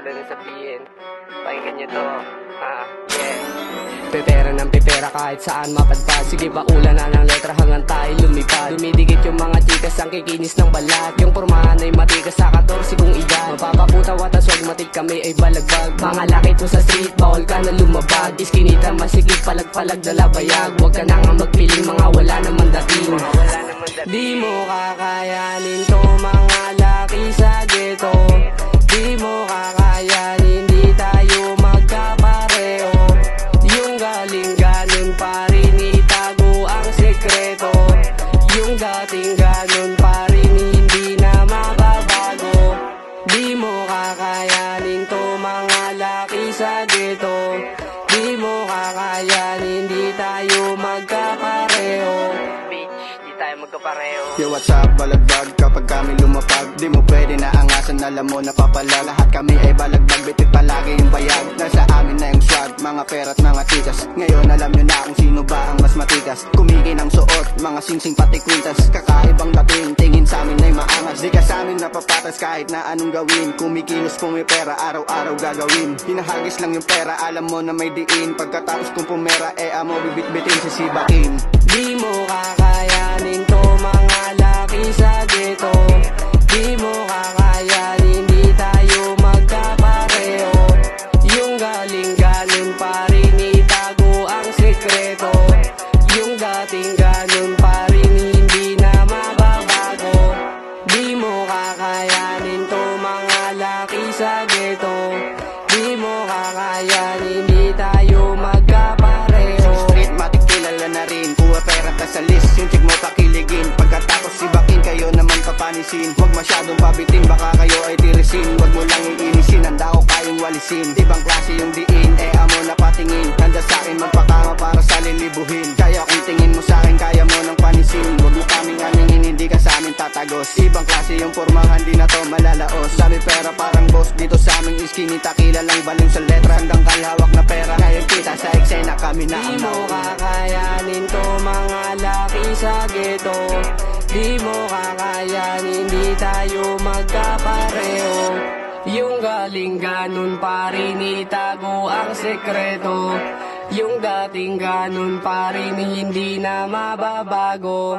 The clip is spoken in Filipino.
gusto lang sabihin. Pakinggan nyo to. Yeah. Pepera ng pepera kahit saan mapadpad. Sige bakulan na ng letra hanggang tayo lumipad. Dumidikit yung mga chikas ang kikinis ng balat. Yung pormahan ay matikas sa 14 kong edad. Mapapaputa watas wag matik kami ay balagbag. Mga lakit mo sa street, bawal ka na lumabag. Iskinita masigit palag-palag dalabayag. Huwag ka na nga magpiling mga wala naman dating. Di mo kakayanin to mga laki sa ghetto. Di mo kakayanin, di tayo magkapareho. Yung galing ganun pa rin itago ang sekreto. Yung dating ganun pa rin hindi na mababago. Di mo kakayanin to mga laki sa ghetto. Di mo kakayanin, di tayo magkapareho. Yo, what's up, balagbag kapag kami lumapag. Di mo pwede na angasan, alam mo napapala. Lahat kami ay balagbag, bitit palagi yung bayag. Nasa amin na yung swag, mga pera't mga chikas. Ngayon alam nyo na kung sino ba ang mas matikas. Kumigin ang suot, mga singsing pati kwintas. Kakaibang dating, tingin sa amin ay maangas. Di ka sa amin napapatas kahit na anong gawin. Kumikilos kung may pera, araw-araw gagawin. Hinahagis lang yung pera, alam mo na may diin. Pagkatapos kung pumera, amo bibit-bitin sa sibakin. Di mo kakayanin to mga laki sa ghetto. Di mo kakayanin, di tayo magkapareho. Yung galing ganun pa rin itago ang sekreto. Yung dating ganun pa rin hindi na mababago. Di mo kakayanin to mga laki sa ghetto. Di mo kakayanin, di tayo magkapareho. Street matik kilala na rin, kuha pera ta sa list. Yung chick mo pakiligin, pagkatapos sibakin kayo naman papanisin. Huwag masyadong pabitin, baka kayo ay tirisin. Huwag mo lang iinisin, handa ko kayong walisin. Ibang klase yung diin, amo na patingin. Handa sa'kin magpakama para sa lilibuhin. Kaya kung tingin mo sa'kin, kaya mo nang panisin. Huwag mo kaming aningin, hindi ka sa amin tatagos. Ibang klase yung pormahan, di na to malalaos. Sabi pera parang boss, dito sa aming iskinita. Kilalang balon sa letra, hanggang kalhawak na pera. Ngayon kita sa eksena, kami na Di ang mo kakayanin to mga laki sa ghetto. Di mo kakayanin, di tayo magkapareho. Yung galing ganun pa rin itago ang sekreto. Yung dating ganun pa rin hindi na mababago.